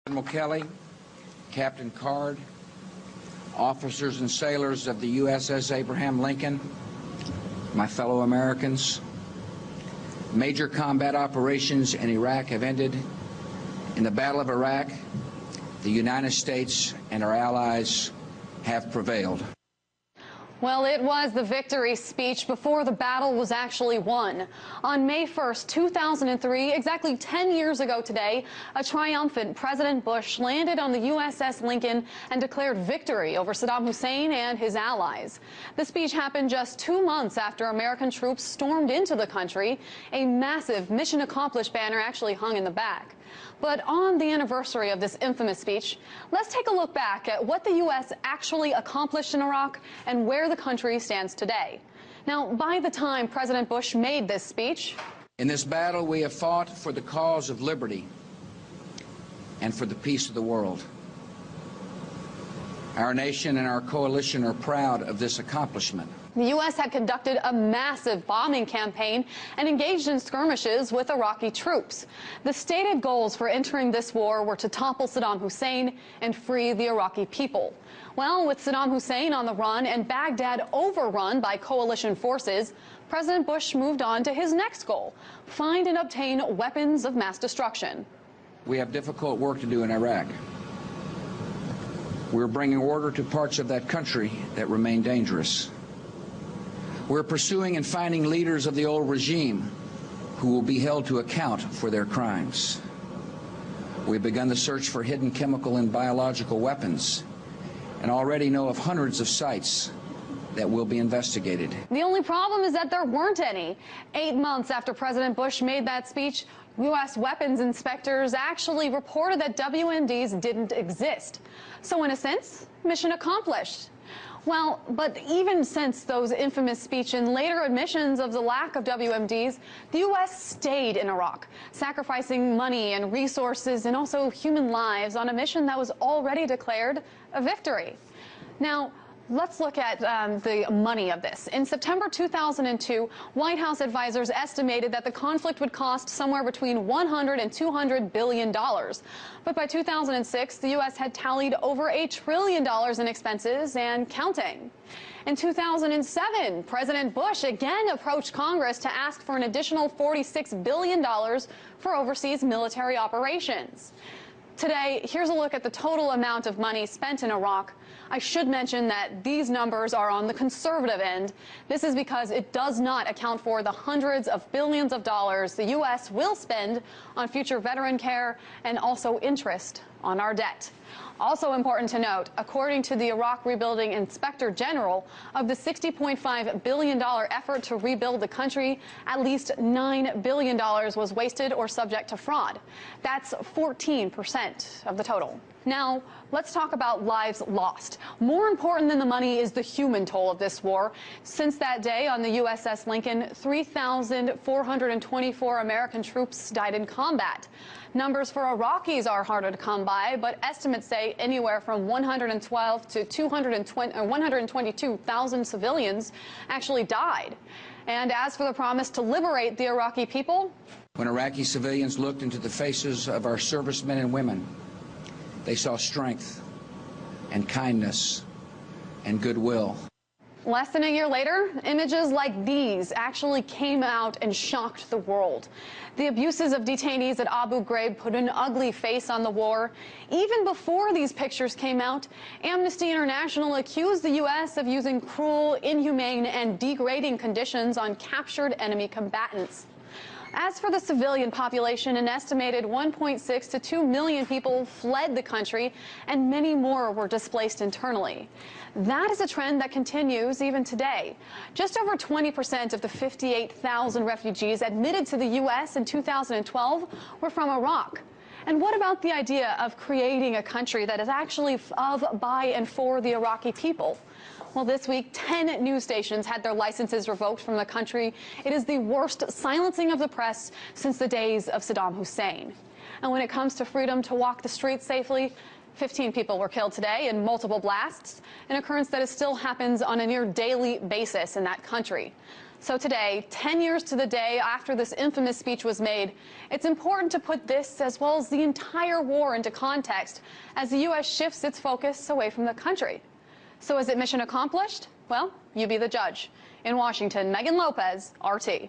Admiral Kelly, Captain Card, officers and sailors of the USS Abraham Lincoln, my fellow Americans, major combat operations in Iraq have ended. In the Battle of Iraq, the United States and our allies have prevailed. Well, it was the victory speech before the battle was actually won. On May 1st, 2003, exactly 10 years ago today, a triumphant President Bush landed on the USS Lincoln and declared victory over Saddam Hussein and his allies. The speech happened just 2 months after American troops stormed into the country. A massive mission accomplished banner actually hung in the back. But on the anniversary of this infamous speech, let's take a look back at what the U.S. actually accomplished in Iraq and where the country stands today. Now, by the time President Bush made this speech, in this battle, we have fought for the cause of liberty and for the peace of the world. Our nation and our coalition are proud of this accomplishment. The U.S. had conducted a massive bombing campaign and engaged in skirmishes with Iraqi troops. The stated goals for entering this war were to topple Saddam Hussein and free the Iraqi people. Well, with Saddam Hussein on the run and Baghdad overrun by coalition forces, President Bush moved on to his next goal: find and obtain weapons of mass destruction. We have difficult work to do in Iraq. We're bringing order to parts of that country that remain dangerous. We're pursuing and finding leaders of the old regime who will be held to account for their crimes. We've begun the search for hidden chemical and biological weapons and already know of hundreds of sites that will be investigated. The only problem is that there weren't any. 8 months after President Bush made that speech, U.S. weapons inspectors actually reported that WMDs didn't exist. So in a sense, mission accomplished. Well, but even since those infamous speech and later admissions of the lack of WMDs, the U.S. stayed in Iraq, sacrificing money and resources and also human lives on a mission that was already declared a victory. Now, let's look at the money of this. In September 2002, White House advisors estimated that the conflict would cost somewhere between $100 and $200 billion. But by 2006, the U.S. had tallied over $1 trillion in expenses and counting. In 2007, President Bush again approached Congress to ask for an additional $46 billion for overseas military operations. Today, here's a look at the total amount of money spent in Iraq. I should mention that these numbers are on the conservative end. This is because it does not account for the hundreds of billions of dollars the U.S. will spend on future veteran care and also interest on our debt. Also important to note, according to the Iraq Rebuilding Inspector General, of the $60.5 billion effort to rebuild the country, at least $9 billion was wasted or subject to fraud. That's 14% of the total. Now, let's talk about lives lost. More important than the money is the human toll of this war. Since that day on the USS Lincoln, 3,424 American troops died in combat. Numbers for Iraqis are harder to come by, but estimates say anywhere from 112 to 122,000 civilians actually died. And as for the promise to liberate the Iraqi people, when Iraqi civilians looked into the faces of our servicemen and women, they saw strength and kindness and goodwill. Less than a year later, images like these actually came out and shocked the world. The abuses of detainees at Abu Ghraib put an ugly face on the war. Even before these pictures came out, Amnesty International accused the U.S. of using cruel, inhumane, and degrading conditions on captured enemy combatants. As for the civilian population, an estimated 1.6 to 2 million people fled the country, and many more were displaced internally. That is a trend that continues even today. Just over 20% of the 58,000 refugees admitted to the U.S. in 2012 were from Iraq. And what about the idea of creating a country that is actually of, by, and for the Iraqi people? Well, this week, 10 news stations had their licenses revoked from the country. It is the worst silencing of the press since the days of Saddam Hussein. And when it comes to freedom to walk the streets safely, 15 people were killed today in multiple blasts, an occurrence that still happens on a near daily basis in that country. So today, 10 years to the day after this infamous speech was made, it's important to put this, as well as the entire war, into context as the U.S. shifts its focus away from the country. So is it mission accomplished? Well, you be the judge. In Washington, Megan Lopez, RT.